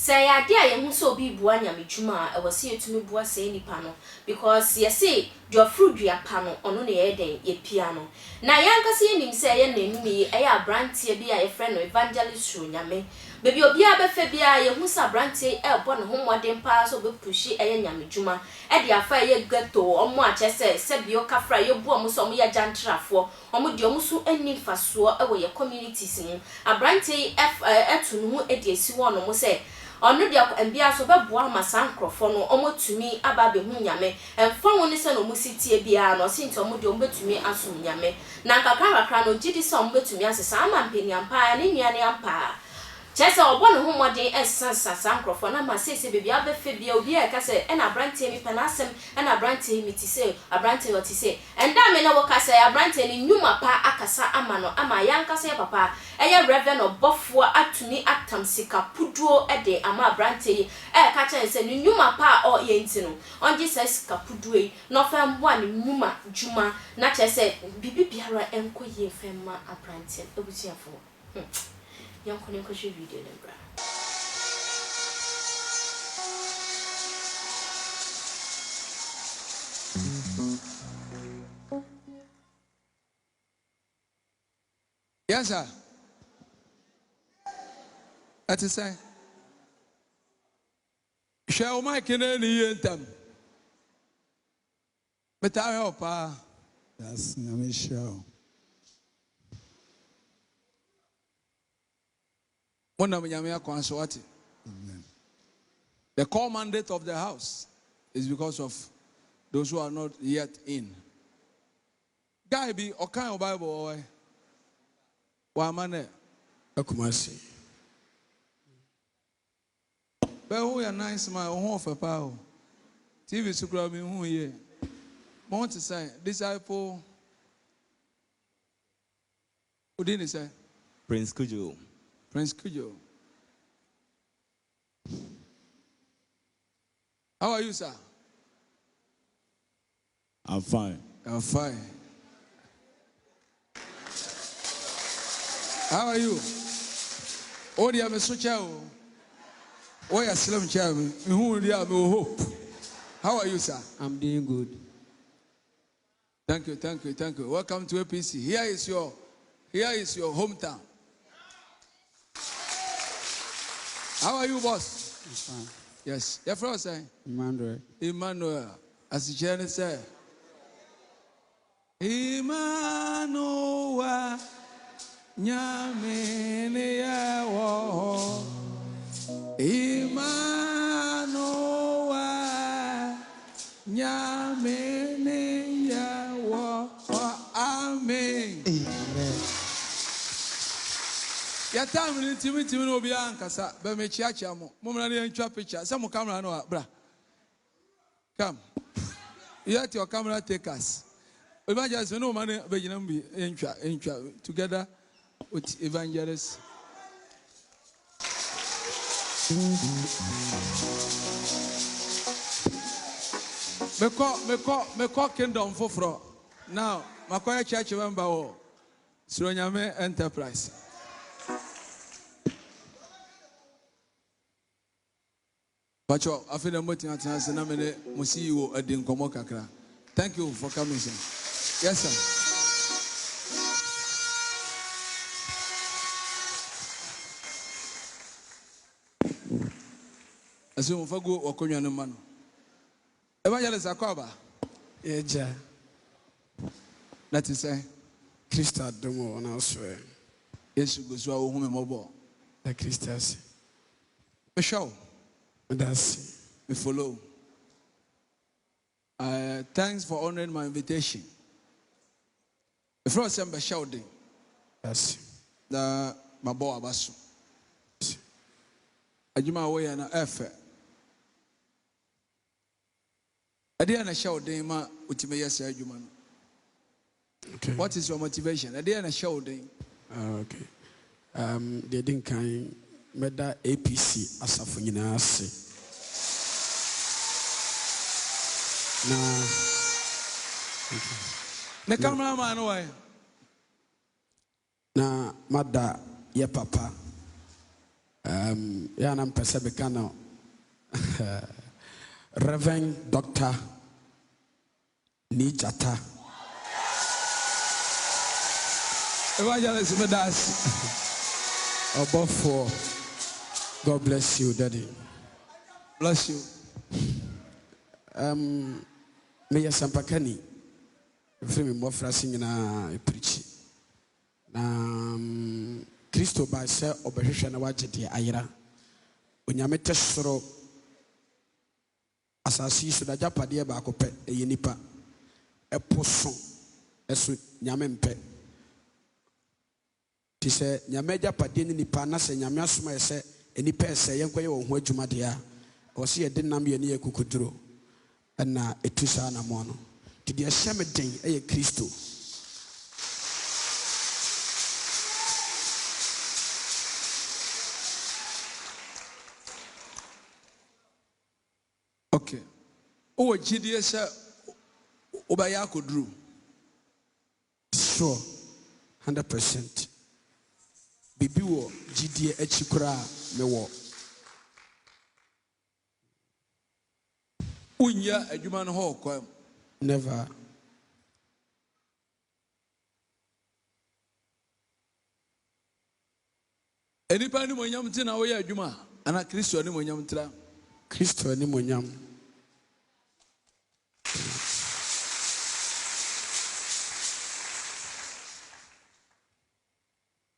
say idea ye hu so bi bua nyame dwuma e wose yetumi bua say nipa no because ye say your fruit dua pa no ono na ye den ye pia no na yankase ye nim say ye nanim ye abrantie bi a ye friend no Evangelist Suro Nyame bebi obi a befa bia ye hu sa abrantie e bo no homoden pa so be pushi eye nyame dwuma e de afa ye ghetto omo a chese se bi o kafra ye bu omo so omo ya jantrafo omo de omo so ani faso e wo ye communities mu abrantie etu no hu e de esi wo no mo say onu dia mbia so beboa ma sankrofo no omotumi aba be hu nyame emfa woni se no musitie bia no sinti omode ombetumi asum nyame na kakra no gidi se ombetumi asesa ama mpeni ampa ne nuane ampa chese obo no homoden esasa sankrofo na ma sese bebia befe bia obi e ka se e na brantie mi penasem e na brantie mi ti se abrantie woti se enda me na wo ka se abrantie ni nyuma pa akasa ama no ama yankasa ya papa eye Rev Obofour atumi atam sika puduo de ama abrantie e ka chen se ni nyuma pa o ye ntino onje se sika puduo yi no fa mboa ni nyuma djuma na chese bibi biara enko ye fema abrantie ebusiafo Young Koneko video bra. Yes, sir. That is say. Shall my Canadian them? But I hope, That's Nyame show. Amen. The core mandate of the house is because of those who are not yet in. Guy be okay Bible or one man Akumasi. but who are nice man who for power. TV sukra me who ye. Want to say disciple who didn't say Prince Kujo. Prince Kujo. How are you, sir? I'm fine. I'm fine. How are you? Oh, dear, Mr. Chow. Oh, yes, Slim Chow. Who do you hope? How are you, sir? I'm doing good. Thank you, thank you, thank you. Welcome to APC. Here is your hometown. How are you, boss? I'm fine. Yes. Your first name? Emmanuel. As the chairman said. Emmanuel. Nyame ne yawo. Emmanuel. Nyame ne yawo. Amen. Amen. Ya time ni timi no bia ankasa be me chiachia mo momra na ntwa picture say mo camera no bra come you let your camera take us Evangelist no man be gina mbi ntwa together with Evangelist me call kingdom foforo now makoya church member o Suro Nyame Enterprise. Pacho, I feel I'm see you at the Kakra. Thank you for coming, sir. Yes, sir. Assume for go or Konya no man. Evangelist Akoba. Eja. That is say. Krista domo na swear. Yes, you go so home mobile. The Christas. Show. That's We follow. Thanks for honoring my invitation. The first time by shouting. that's The my boy Abasu. Ajuma way na efe. Ade na shouting ma utime yesa ajuma. okay. What is your motivation? Ade na shouting. Okay. They didn't kind meda APC asafo nyina ase. Na The cameraman why? na mada ye papa Yeah, I'm Pesabicano. Reverend Dr. Nijata. Evangelist Obofour. God bless you, Daddy. Bless you. Me Sampakani. Free me more frasing na preach. Christo by Sir Oberhesha na wajeti ayira. Onyame tesoro asasi so da japade ba akopɛ ɛyɛ nipa ɛposo ɛso nyame mpɛ ti sɛ nyame japade ni nipa na sɛ nyame asoma ɛsɛ enipa ɛsɛ yɛnkɔyɛ wɔn ho adwuma de a ɔsɛ yɛ de nam yɛ ne yɛ kukuduro ɛna etu saa na mo no ti de ɛhyɛ me den ɛyɛ Kristo. Okay. Oh, GDS, Obayako Drew. Sure, 100%. Bibi wo GDA echikura me wo. Unya adwuma no ho kwam. Never. Enipa ni monyam tina wo yɛ adwuma ana Kristo ni monyam tira. Kristo ni monyam.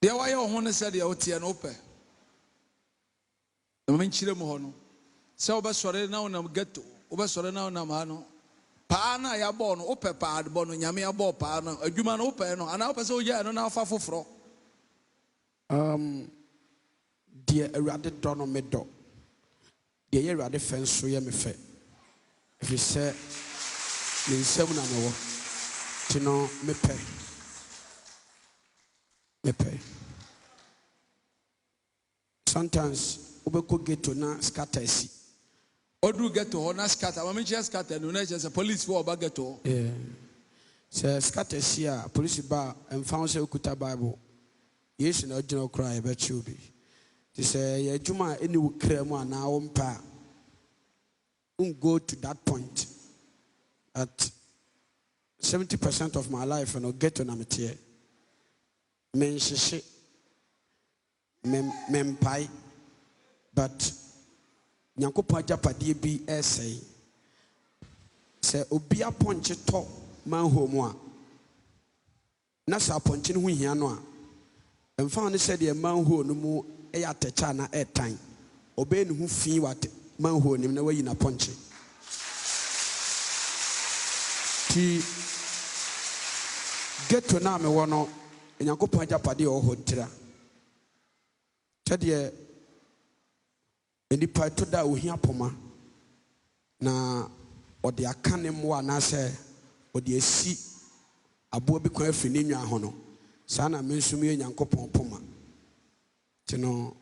Deɛ wayɛ wo ho ne sɛ deɛ woteɛ no wopɛ. Na menkyerɛ mu hɔ no. Sɛ wobɛsɔre na wonam ghetto, wobɛsɔre na wonam ha no. Paa na yɛabɔ no, wopɛ paa de bɔ no, nyame abɔ paa no, adwuma no wopɛ no, ana wopɛ sɛ woyɛ no na wofa foforɔ. Deɛ Awurade dɔ no me dɔ. Deɛ yɛ Awurade fɛ nso yɛ me fɛ. Ɛfiri sɛ ne nsɛm na mewɔ. Nti no mepɛ. Sometimes ubeko ghetto na scatter si. Odu ghetto ho na scatter. Mama menkyerɛ scatter no na kyerɛ sɛ police for oba ghetto. Yeah. Sɛ scatter si a police ba emfa sɛ okuta Bible. Yesu na ɔgyina okra e bɛkye obi. Ti sɛ yɛ adwuma eni wo kra mu ana wo mpa. Go to that point. At 70% of my life no ghetto na metie. Menhyehye mempai but nyankopɔn agyapadeɛ bi ɛsɛe sɛ obi apɔnkye tɔ manho mu a na sɛ apɔnkye no ho hia no a ɛmfa ne sɛ deɛ manho no mu ɛyɛ atɛkyɛ na ɛtan ɔbɛyɛ ne ho fi wɔ manho nim na wayi na apɔnkye ti ghetto na mewɔ no nyankopɔn agyapadeɛ wɔ hɔ ntira tɛdeɛ enipa to da ohia poma na ɔde aka ne mmoa anaasɛ ɔde asi aboa bi kwan afiri ne nwa ho no saa na me nso yɛ nyankopɔn poma nti no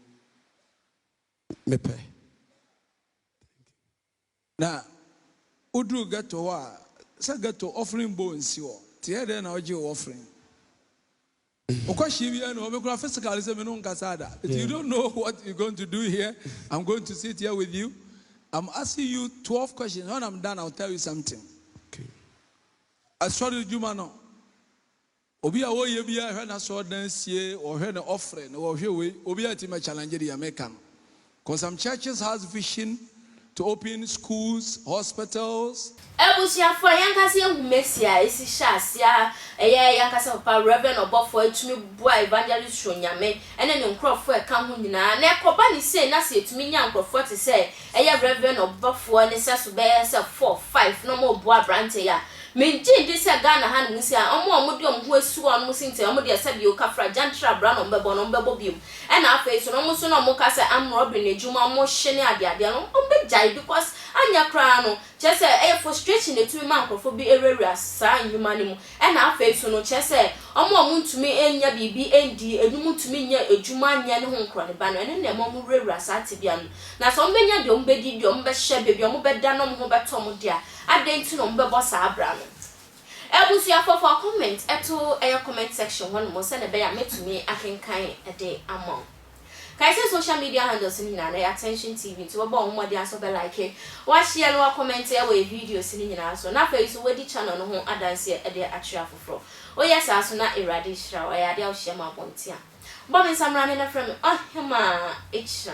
mepɛ na udru ghetto hɔ a sɛ ghetto offering bowl nsi hɔ tiɛ dɛ na ɔgye offering. If you don't know what you're going to do here, I'm going to sit here with you. I'm asking you 12 questions. When I'm done, I'll tell you something. Okay. I saw the Jumano. Obi awo ye bi a hwe na so dance or hwe na offering or hwe we obi a ti ma challenge the American. Because some churches has vision to open schools, hospitals. Ebusia for yankasi ehumesia esi shasia eye yankasa papa Rev Obofour etumi bua Evangelist Suro Nyame ene ne nkrofo e ka ho nyina na ekoba ni sei na se etumi nya nkrofo te sei eye Rev Obofour ne se so be se 4 5 no mo bua brante ya menji ndi se Ghana ha no musia omo de omho asu on mo sinte omo de se bi o kafra jantra bra no mbebo biom ena afei so no mo so no mo ka se amro bi ne juma mo hye ne ade no ombe jai because anya kra no chese e frustration etumi man krofo bi ewura saa nhuma ne mu ena afei so no chese omo ntumi enya bibi endi enum ntumi nya ejuma nya ne ho nkro ne ba no ene na mo wura saa tibia no na so ombenya de ombedi de ombe hye bebi ombeda no mo beto mo dia adenti no mbebo saa bra no ebusia for comment eto comment section one mo se ne be ya metumi akenkan ede among Kai say social media handles ni na attention TV to bo mo dey aso be like wa share no comment e we videos ni nyina so na fa so wedi channel no ho adanse e dey atria foforo o yes aso na erade hira o ya dey o share ma bontia bo me samra ne na frame oh hema echa